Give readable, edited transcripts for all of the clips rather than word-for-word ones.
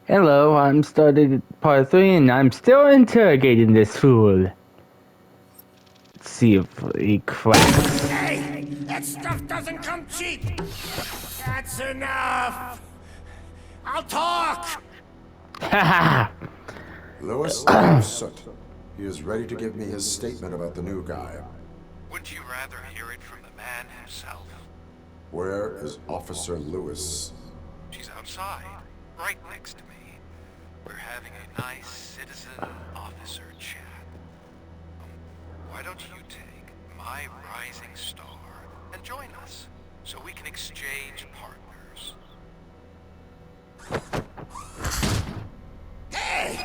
Hello, I'm started part 3 and I'm still interrogating this fool. Let's see if he cracks. Hey! That stuff doesn't come cheap! That's enough! I'll talk! Haha! Lewis, I have Soot. He is ready to give me his statement about the new guy. Wouldn't you rather hear it from the man himself? Where is Officer Lewis? She's outside, right next to me. We're having a nice citizen-officer chat. Why don't you take my rising star and join us, so we can exchange partners? Hey!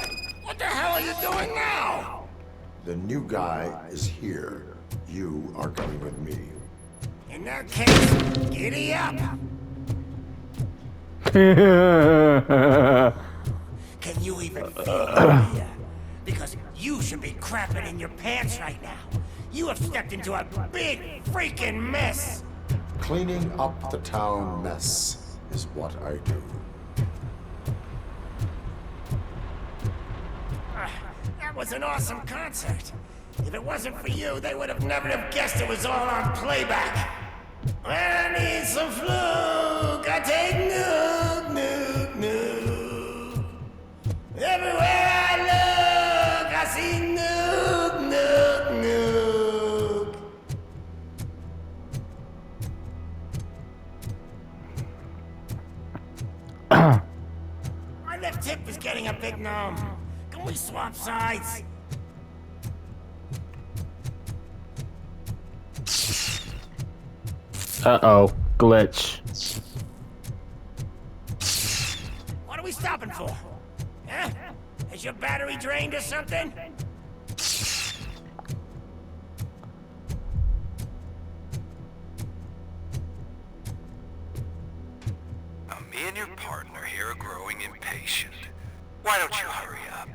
What the hell are you doing now? The new guy is here. You are coming with me. In that case, giddy up! Can you even feel it here? Because you should be crapping in your pants right now. You have stepped into a big freaking mess! Cleaning up the town mess is what I do. That was an awesome concert. If it wasn't for you, they would have never have guessed it was all on playback. When I need some fluke, I take Nuke, Nuke, Nuke. Everywhere I look, I see Nuke, Nuke, Nuke. My left hip is getting a bit numb. Can we swap sides? Uh-oh, glitch. What are we stopping for? Huh? Is your battery drained or something? Now, me and your partner here are growing impatient. Why don't you hurry up?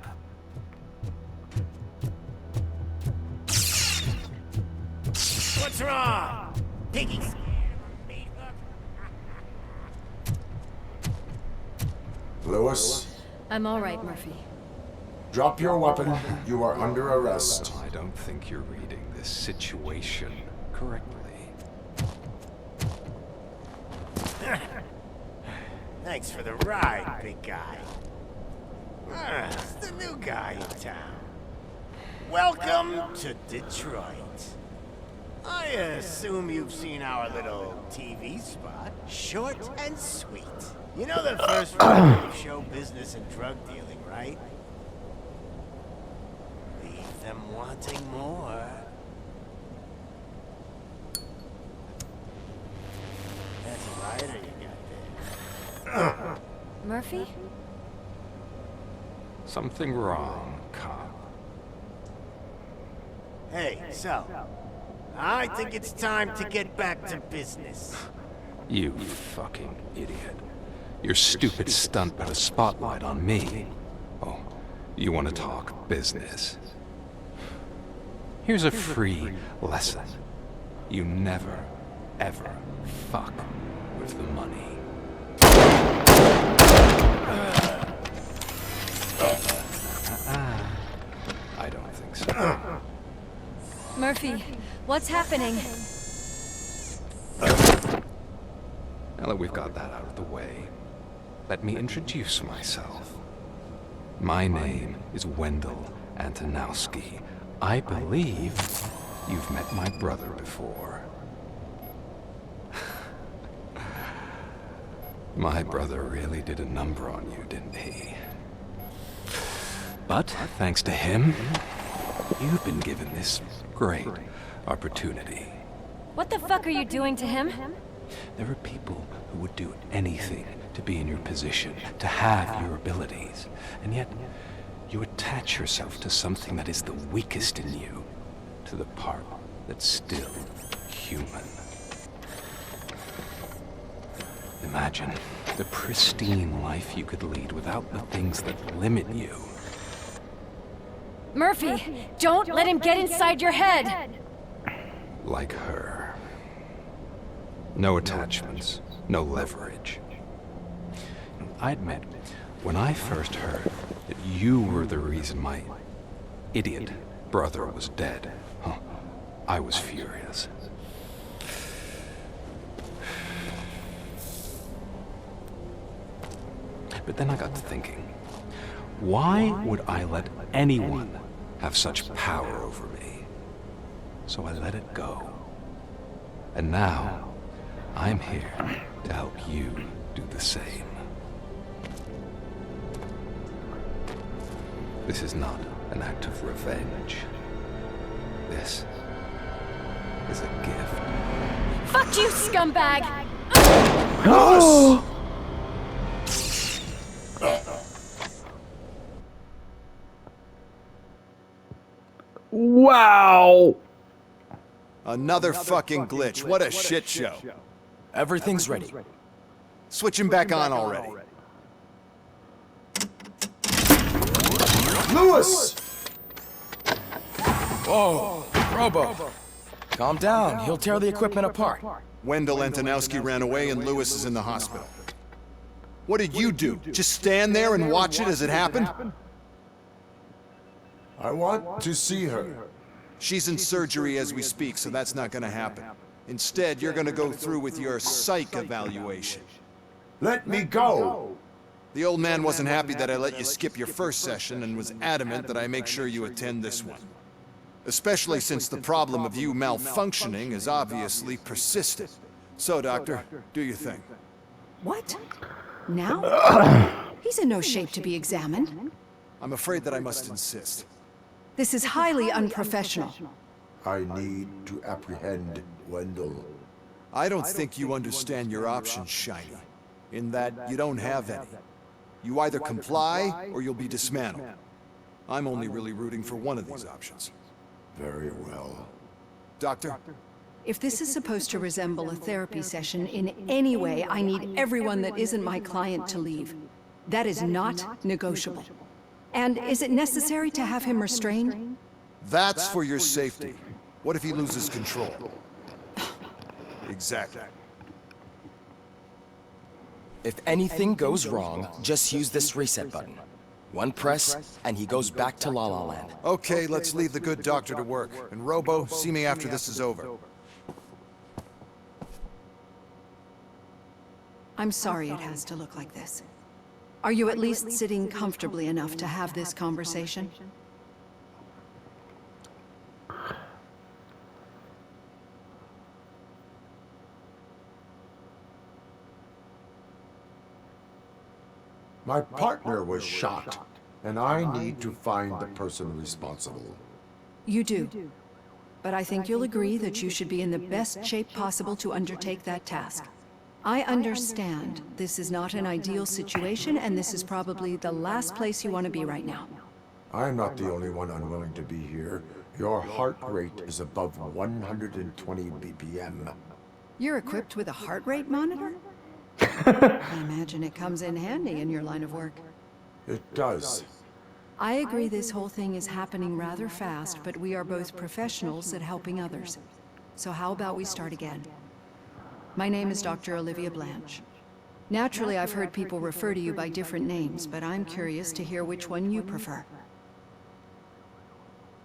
What's wrong? Piggy's Lewis, I'm all right, Murphy. drop your weapon. You are under arrest. I don't think you're reading this situation correctly. Thanks for the ride, big guy. It's the new guy in town. Welcome to Detroit. I assume you've seen our little TV spot. Short and sweet. You know the first rule of show business and drug dealing, right? Leave them wanting more. That's a lighter you got there. Murphy? Something wrong, cop. Hey, so, I think it's time to get back to business. You fucking idiot. Your stupid stunt put a spotlight on me. Oh, you want to talk business? Here's a free lesson. You never, ever fuck with the money. I don't think so. Murphy, what's happening? Now that we've got that out of the way, let me introduce myself. My name is Wendell Antonowski. I believe you've met my brother before. My brother really did a number on you, didn't he? But thanks to him, you've been given this great opportunity. What the fuck are you doing to him? There are people who would do anything to be in your position, to have your abilities, and yet you attach yourself to something that is the weakest in you, to the part that's still human. Imagine the pristine life you could lead without the things that limit you. Murphy, don't let him get inside your head! Like her. No attachments, no leverage. I admit, When I first heard that you were the reason my idiot brother was dead, I was furious. But then I got to thinking, why would I let anyone have such power over me? So I let it go. And now, I'm here to help you do the same. This is not an act of revenge. This is a gift. Fuck you, scumbag! Wow! Another fucking glitch. What a shit show. Everything's ready. Switch him back on already. Lewis! Whoa, Robo. Calm down. He'll tear the equipment apart. Wendell Antonowski ran away and Lewis is in the hospital. What did you do? Just stand there and watch it as it happened? I want to see her. She's in surgery as we speak, so that's not gonna happen. Instead, you're gonna go through with your psych evaluation. Let me go! The old man wasn't happy that I let you skip your first session and was adamant that I make sure you attend this one. Especially since the problem of you malfunctioning is obviously persistent. So, Doctor, do your thing. What? Now? He's in no shape to be examined. I'm afraid that I must insist. This is highly unprofessional. I need to apprehend Wendell. I don't think you understand your options, Shiny. In that you don't have any. You either comply or you'll be dismantled. I'm only really rooting for one of these options. Very well. Doctor? If this is supposed to resemble a therapy session in any way, I need everyone that isn't my client to leave. That is not negotiable. And is it necessary to have him restrained? That's for your safety. What if he loses control? Exactly. If anything goes wrong, just use this reset button. One press, and he goes back to La La Land. Okay, let's leave the good doctor to work. And Robo, see me after this is over. I'm sorry it has to look like this. Are you at least sitting comfortably enough to have this conversation? My partner was shot, and I need to find the person responsible. You do. But I think you'll agree that you should be in the best shape possible to undertake that task. I understand this is not an ideal situation, and this is probably the last place you want to be right now. I'm not the only one unwilling to be here. Your heart rate is above 120 BPM. You're equipped with a heart rate monitor? I imagine it comes in handy in your line of work. It does. I agree this whole thing is happening rather fast, but we are both professionals at helping others. So how about we start again? My name is Dr. Olivia Blanche. Naturally, I've heard people refer to you by different names, but I'm curious to hear which one you prefer.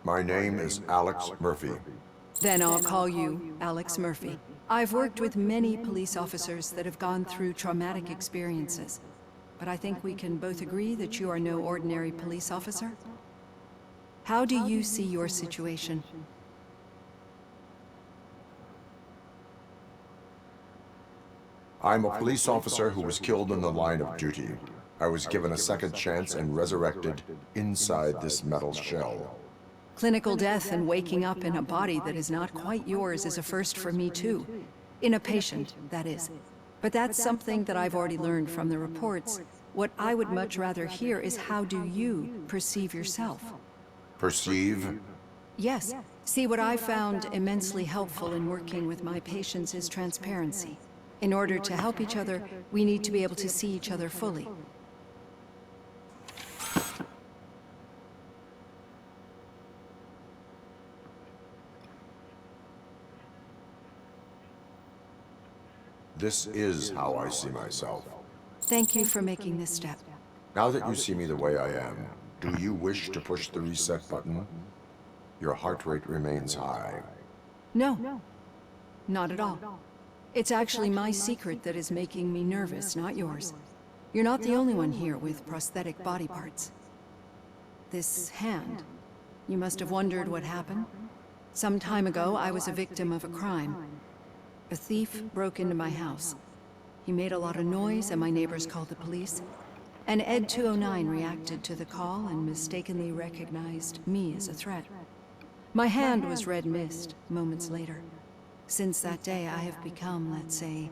My name is Alex Murphy. Then I'll call you Alex Murphy. I've worked with many police officers that have gone through traumatic experiences, but I think we can both agree that you are no ordinary police officer. How do you see your situation? I'm a police officer who was killed in the line of duty. I was given a second chance and resurrected inside this metal shell. Clinical death and waking up in a body that is not quite yours is a first for me too. In a patient, that is. But that's something that I've already learned from the reports. What I would much rather hear is how do you perceive yourself? Perceive? Yes. See, what I found immensely helpful in working with my patients is transparency. In order to help each other, we need to be able to see each other fully. This is how I see myself. Thank you for making this step. Now that you see me the way I am, do you wish to push the reset button? Your heart rate remains high. No, not at all. It's actually my secret that is making me nervous, not yours. You're not the only one here with prosthetic body parts. This hand, you must have wondered what happened. Some time ago, I was a victim of a crime. A thief broke into my house. He made a lot of noise and my neighbors called the police. And Ed 209 reacted to the call and mistakenly recognized me as a threat. My hand was red mist moments later. Since that day, I have become, let's say,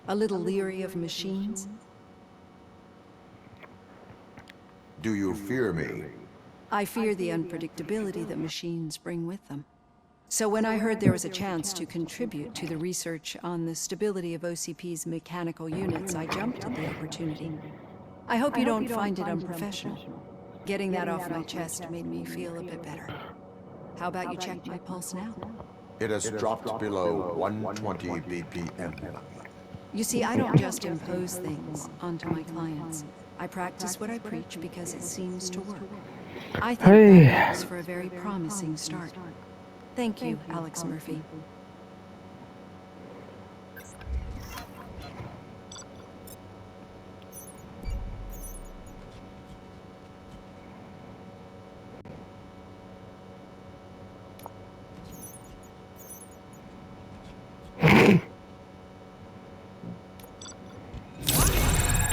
a little leery of machines. Do you fear me? I fear the unpredictability that machines bring with them. So when I heard there was a chance to contribute to the research on the stability of OCP's mechanical units, I jumped at the opportunity. I hope you don't find it unprofessional. Getting that off my chest made me feel a bit better. How about you check my pulse now? It has dropped below 120 BPM. You see, I don't just impose things onto my clients. I practice what I preach because it seems to work. I think that makes for a very promising start. Thank you, Alex Murphy.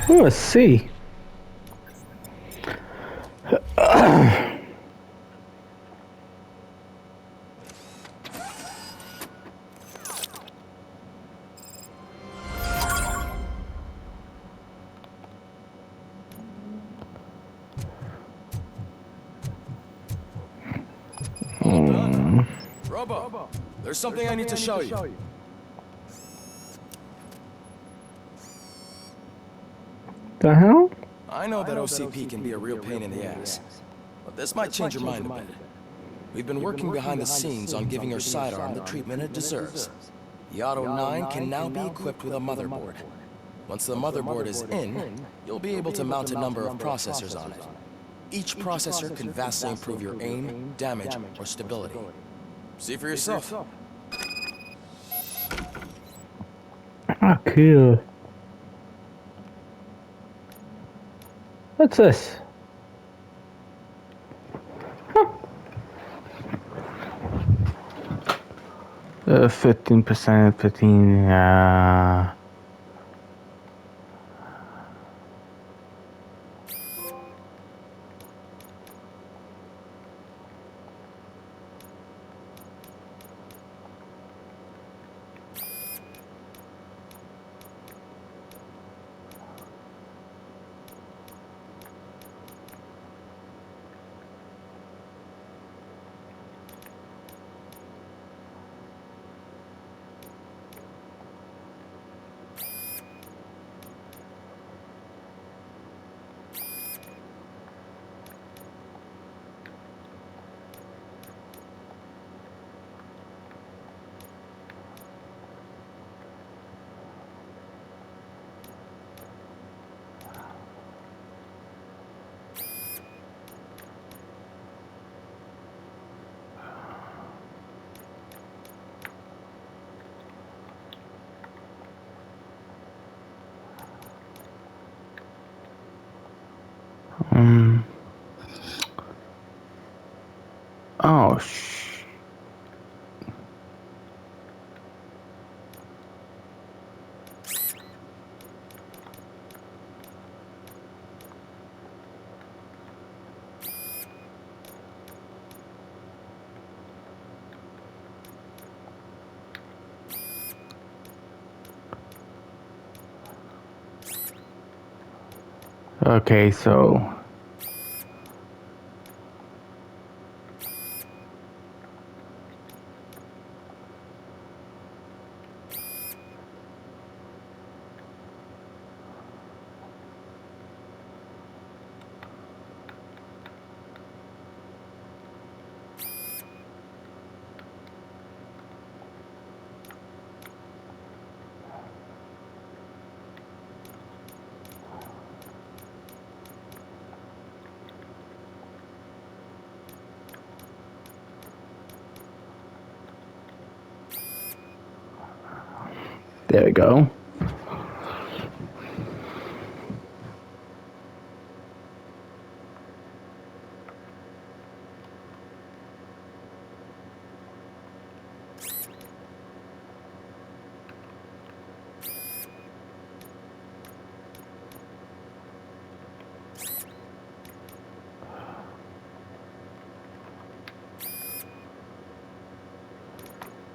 Oh, let's see. Robo, there's something I need to show you. The hell? I know that OCP can be a real pain in the ass, but this might change your mind a bit. We've been working behind the scenes on giving your sidearm the treatment it deserves. The Auto 9 can now be equipped with a motherboard. Once the motherboard is in, you'll be able to mount a number of processors on it. Each processor can vastly improve your aim, damage, or stability. See for yourself. Ah, cool. What's this? Huh. 15%, 15, oh, okay, so There we go.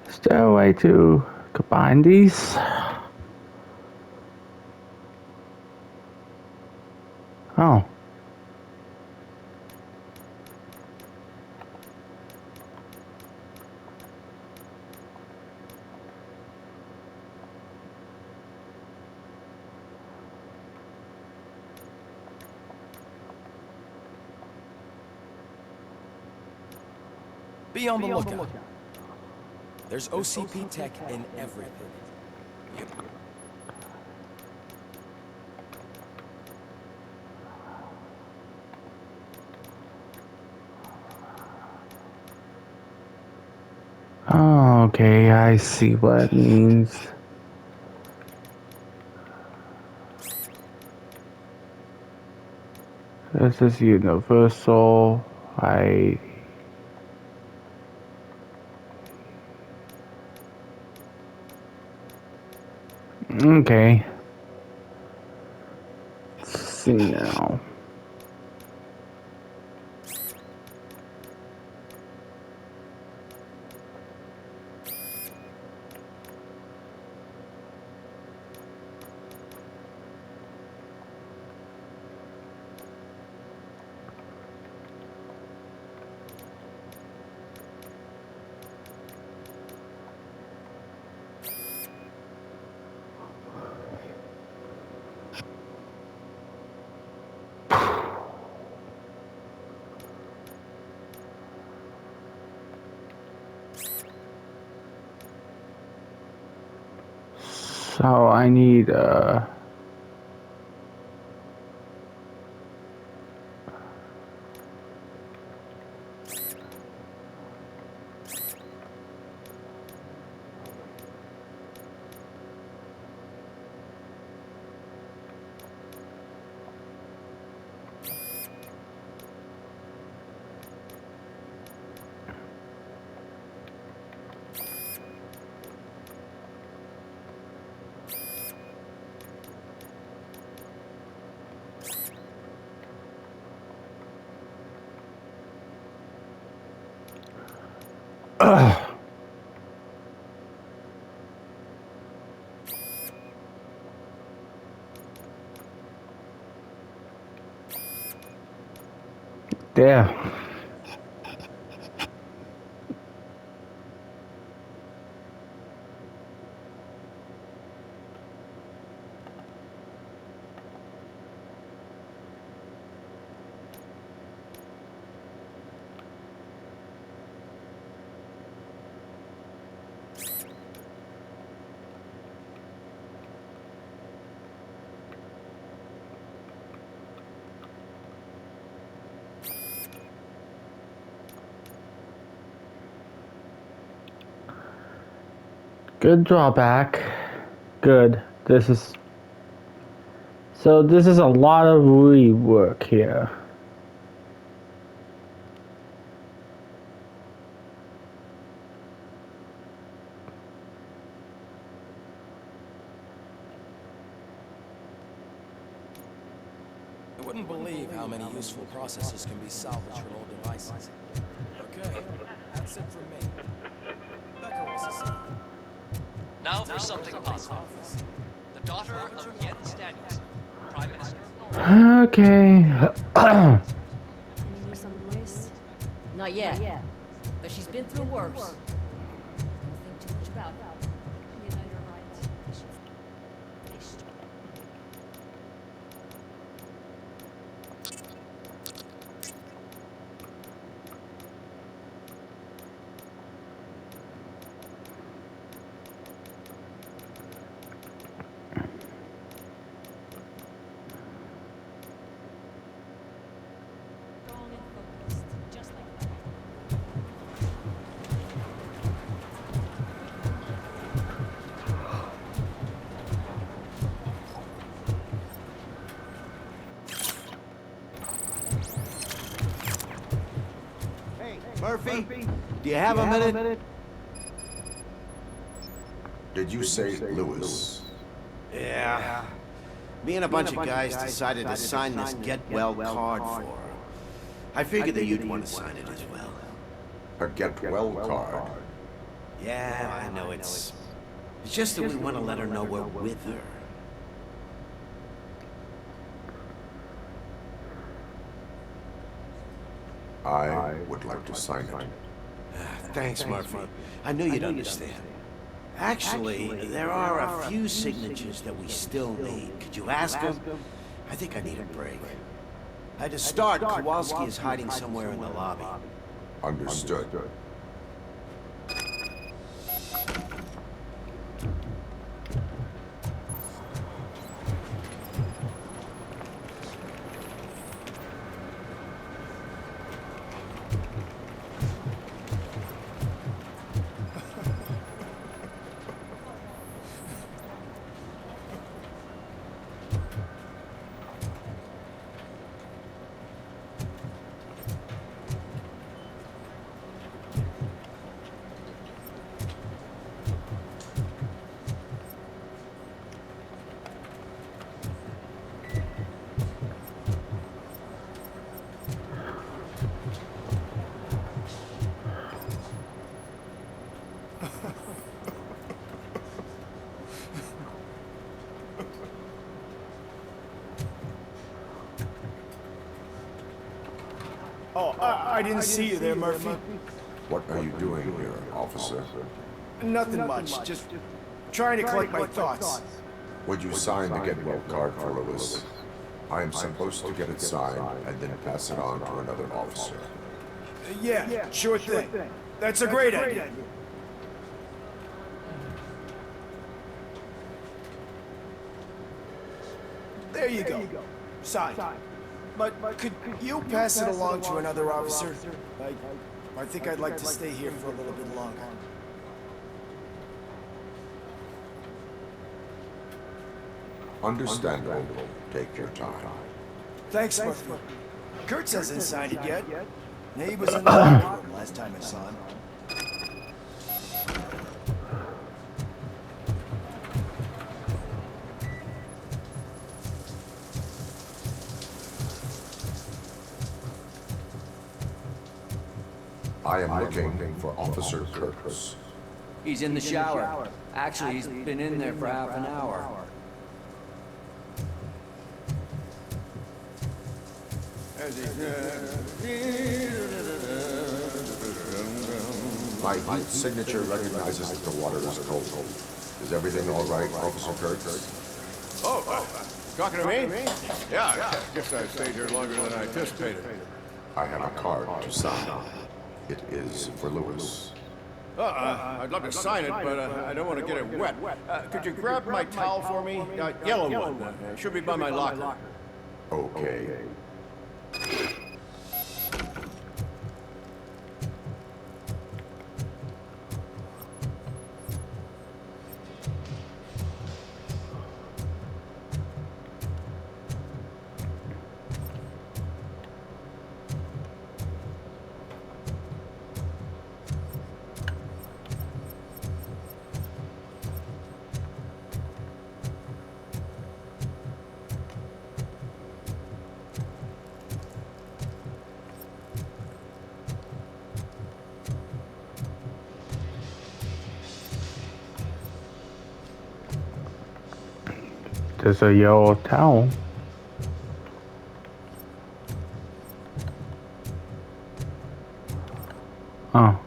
Is there a way to combine these? Oh. Be on the lookout. There's OCP tech in everything. Yep. Oh, okay, I see what it means. This is universal. Okay. Let's see now. So I need there. Good drawback. Good. This is a lot of rework here. I wouldn't believe how many useful processes can be salvaged from old devices. Okay, that's it from me. Becker wants to see you. Now for something positive. The daughter of Jens Danielson, Prime Minister of Okay. Any news on Grace? Not yet. But she's been through worse. Don't think too much about it. You know you're right. Strong and focused, just like that. Murphy, do you have a minute? Did you say Lewis? Yeah. Me and a bunch of guys decided to sign this get well card for her. I figured that you'd want to sign it as well. A get well card. Yeah, I know it's just that we want to let her know we're with her. I would like to sign it. Thanks, Murphy. I knew you'd understand. Actually, there are a few signatures that we still need. Could you ask them? I think I need a break. To start, Kowalski is hiding somewhere in the lobby. Understood. Oh, I didn't see you there, Murphy. What are you doing here, officer? Nothing much, just trying to collect my thoughts. Would you sign the get well card for Lewis? I am supposed to get it signed and then pass it on to another officer. Yeah, sure thing. That's a great idea. There you go. Signed. But could you pass it along to another officer? I think I'd like to stay here for a little bit longer. Understandable. Take your time. Thanks, Murphy. Kurtz hasn't signed it yet. He was in the locker room last time I saw him. I am looking for Officer Kurtz. He's in the shower. Actually, he's been in there for half an hour. My heat signature recognizes that the water is cold. Is everything all right, Officer Kurtz? Talking to me? Yeah, I guess I stayed here longer than I anticipated. I have a card to sign. It is for Lewis. I'd love to sign it, but I don't want to get it wet. Could you grab my towel for me? Yellow one. Should be by my locker. Okay. There's a yellow towel. Oh.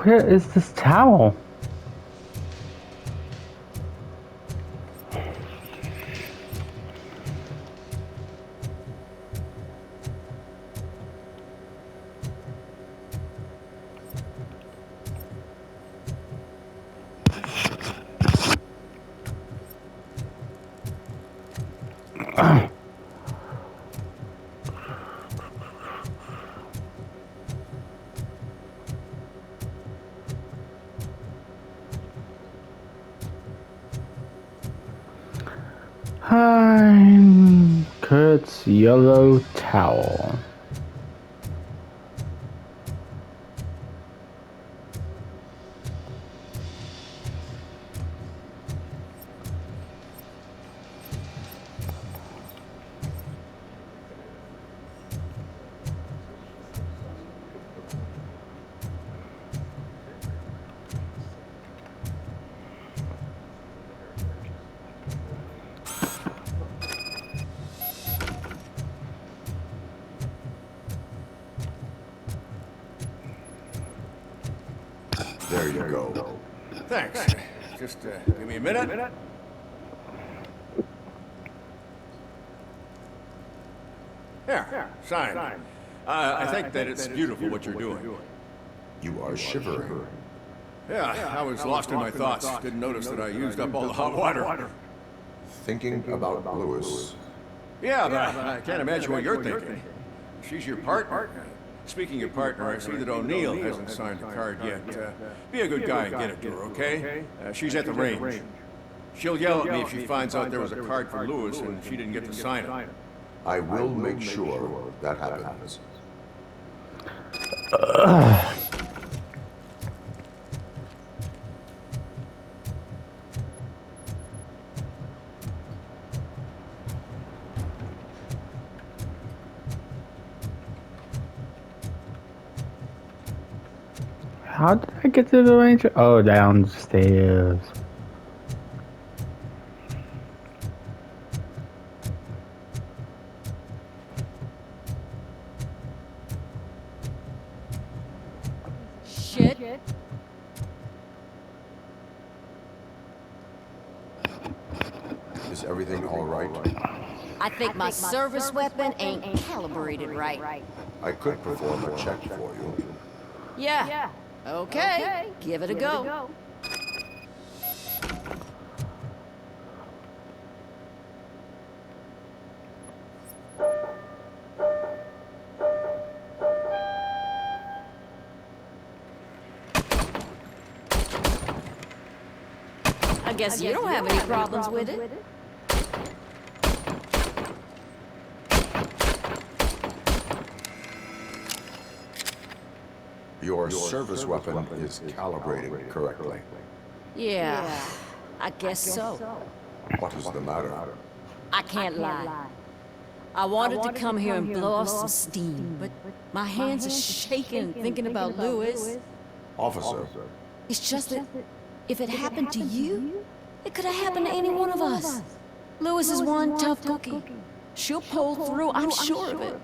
Where is this towel? Kurt's yellow towel. There you go. Thanks. Just give me a minute. Here, sign. I think that it's beautiful what you're doing. You are shivering. Yeah, I was lost in my thoughts. Didn't notice that I used up all the hot water. Thinking about Lewis. Yeah, but I can't imagine what you're thinking. She's your partner. Speaking of your partner, I see that O'Neill hasn't signed the card yet. Be a good guy and get it to her, okay? She's at the range. She'll yell at me if she finds out there was a card for Lewis and she didn't get to sign it. I will make sure that happens. How did I get to the ranger? Oh, downstairs. Shit. Is everything all right? I think my service weapon ain't calibrated right. I could perform a check for you. Yeah. Okay. Give it a go. I guess you don't have any problems with it. Your service weapon is calibrated correctly. Yeah, I guess so. What is the matter? I can't lie. I wanted to come here and blow off some steam, but my hands are shaking thinking about Lewis. Officer, It's just that if it happened to you, it could have happened to any one of us. Lewis is one tough cookie. She'll pull through, I'm sure of it.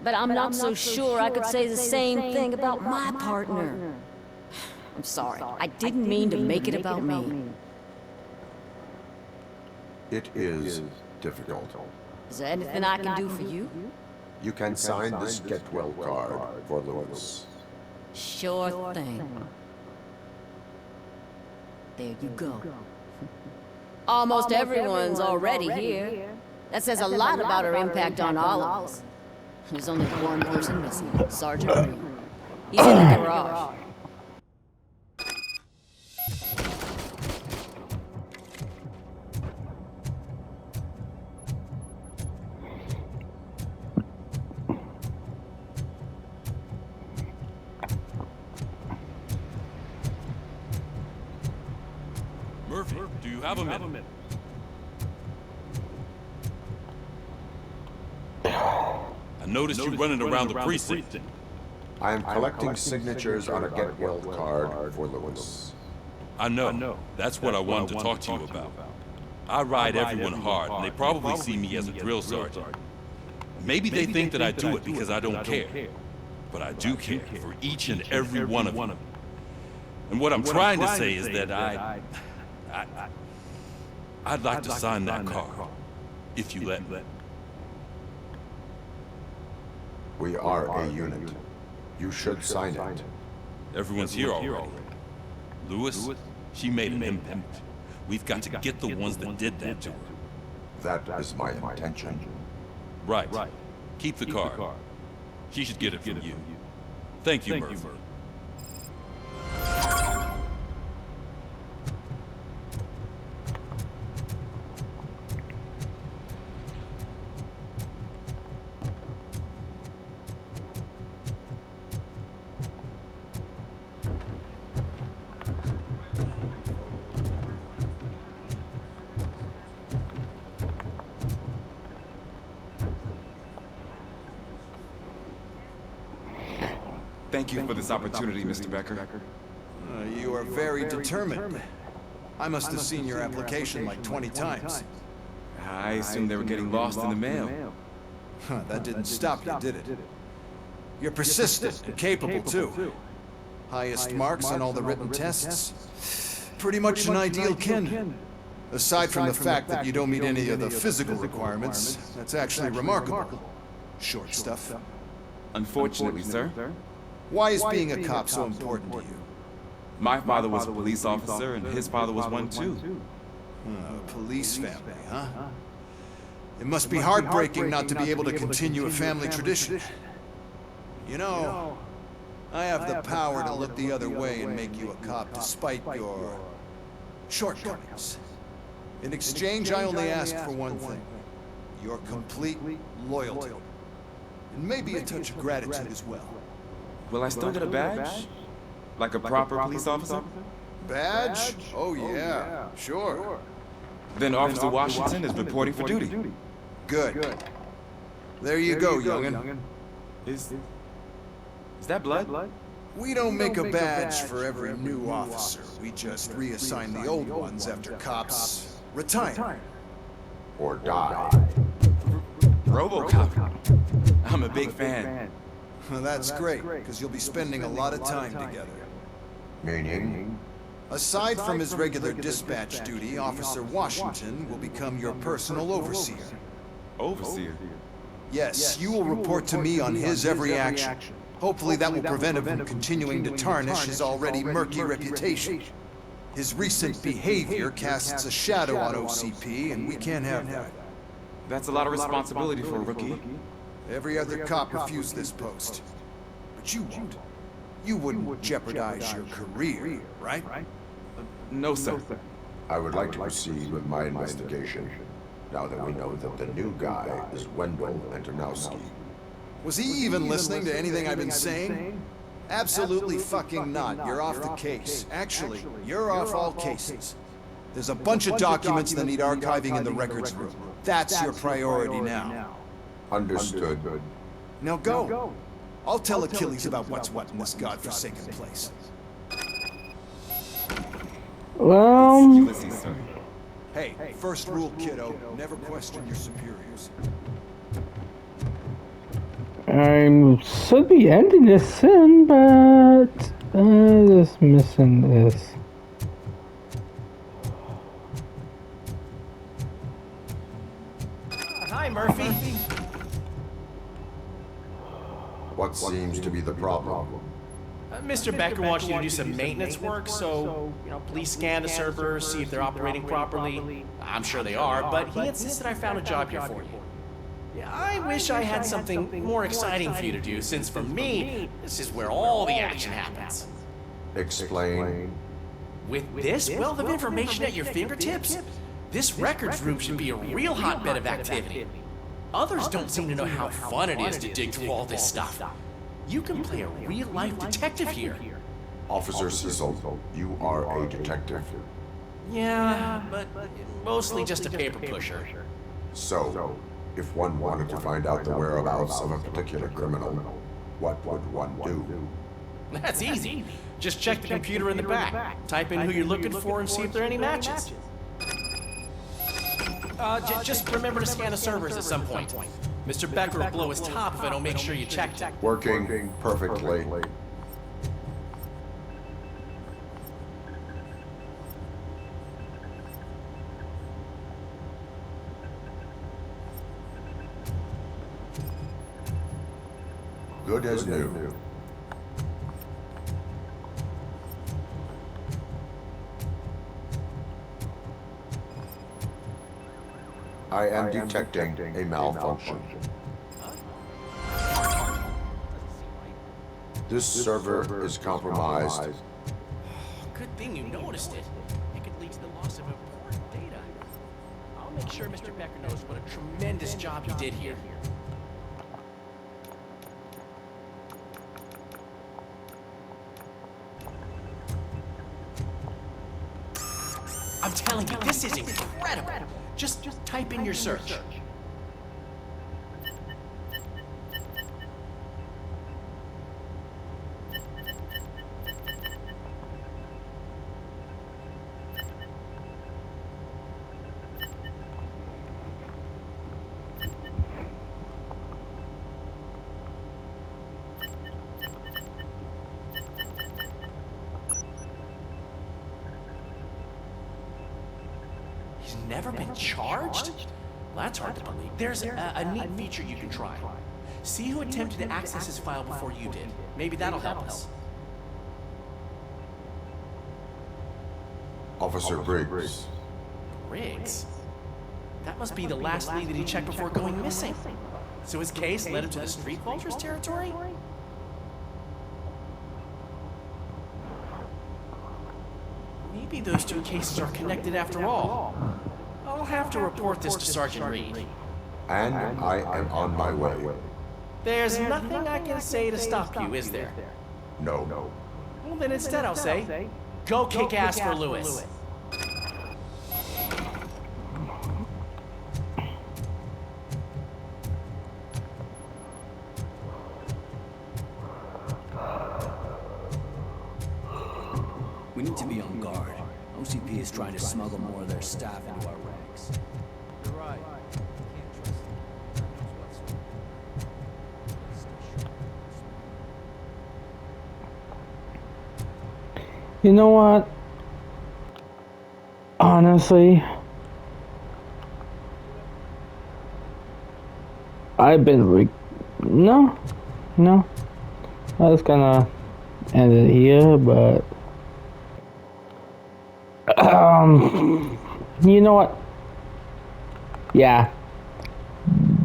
But I'm not so sure I could say the same thing about my partner. I'm sorry, I didn't mean to make it about me. it is difficult. Is there anything I can do for you? You can sign this get well card for Lewis. Sure thing. There you go. Almost everyone's already here. That says a lot about her impact on all of us. There's only one person missing, Sergeant Reed. He's in the garage. Murphy, do you have a minute? I noticed you running around the precinct. I am collecting signatures on a get well card for Lewis. I know. That's what I wanted to talk to you about. I ride everyone hard, and they probably see me as a drill sergeant. Maybe they think that I do it because I don't care. But I do care for each and every one of them. And what I'm trying to say is that I'd like to sign that card, if you let me. We are a unit. You should sign it. Everyone's here already. Lewis, she made an impact. We've got to get the ones that did that to her. That is my intention. Right. Keep the card. She should get it from you. Thank you, Murphy. Thank you for this opportunity, Mr. Becker. You are very determined. I must have seen your application like 20 times. I assumed they were getting lost in the mail. That didn't stop you, did it? You're persistent and capable, too. Highest marks on all the written tests. Pretty much an ideal candidate. Aside from the fact that you don't meet any of the physical requirements, that's actually remarkable. Short stuff. Unfortunately, sir. Why is being a cop so important to you? My father was a police officer, and his father was one, too. Police family, huh? It must be heartbreaking not to be able to continue a family tradition. You know, I have the power to look the other way and make you a cop despite your shortcomings. In exchange, I only ask for one thing. Your complete loyalty. And maybe a touch of gratitude as well. Will I still get a badge? Like a proper police officer? Badge? Oh yeah, sure. Then Officer Washington is reporting for duty. Good. There you go, youngin'. Is that blood? We don't make a badge for every new officer. We just reassign the old ones after cops retire. Or die. Robocop. I'm a big fan. Well, that's great, because you'll be spending a lot of time together. Meaning? Aside from his regular dispatch duty, Officer Washington will become your personal overseer. Overseer? Yes, you will report to me on his every action. Hopefully that will prevent him from continuing to tarnish his already murky reputation. His recent behavior casts a shadow on OCP, and we can't have that. That's a lot of responsibility for a rookie. Every other cop refused this post. But you won't. You wouldn't jeopardize your career, right? No, sir. I would like to proceed with my investigation, now that we know that the new guy is Wendell Antonowski. Was he even listening to anything I've been saying? Absolutely fucking not. You're off the case. Actually, you're off all cases. There's a bunch of documents that need archiving in the records room. That's your priority now. Understood. Now go. I'll tell Achilles about what's what in this godforsaken place. Well, Hey, first rule, kiddo, never question your superiors. I should be ending this soon, but just missing this. Hi, Murphy. What seems to be the problem? Mr. Becker wants you to do some maintenance work, so, please scan the servers, see if they're operating properly. I'm sure they are, but he insisted I found a job here for you. Yeah, I wish I had something more exciting for you to do, since for me, this is where all the action happens. Explain. With this wealth of information at your fingertips, this records room should be a real hotbed of activity. Others don't seem to know how fun it is to dig through all this stuff. You can play a real-life detective here. Officer Cecil, you are a detective. Yeah, but mostly just a paper pusher. So, if one wanted to find out the whereabouts of a particular criminal, what would one do? That's easy. Just check the computer in the back. Type in who you're looking for and see if there are any matches. Just remember to scan the servers at some point. Mr. Becker will blow his top if I don't make sure you checked it. Working perfectly. Good as new. I am detecting a malfunction. This server is compromised. Good thing you noticed it. It could lead to the loss of important data. I'll make sure Mr. Becker knows what a tremendous job you did here. I'm telling you, this is incredible. Just type in your search. Never been charged? Well, that's hard to believe. There's a neat feature you can try. See who attempted to access his file before you did. Maybe that'll help us. Officer Briggs. Briggs? That must be the last lead that he checked before going missing. So his case led him to the Street Vultures territory? Maybe those two cases are connected after all. I'll have to report this to Sergeant Reed. And I am on my way. There's nothing I can say to stop you, is there? No. Well, then instead I'll say, go kick ass for Lewis. We need to be on guard. OCP is trying to smuggle more of their staff into our ranks. You're right. You know what? Honestly, I've been no. I was gonna end it here, but you know what? Yeah,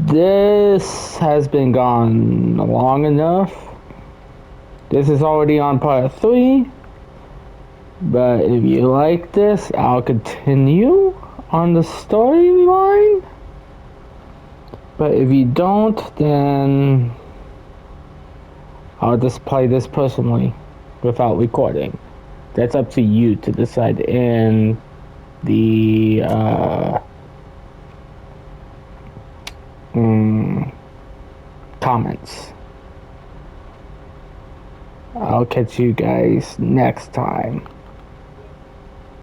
this has been gone long enough. This is already on part 3. But if you like this, I'll continue on the storyline. But if you don't, then I'll just play this personally without recording. That's up to you to decide in the comments. I'll catch you guys next time.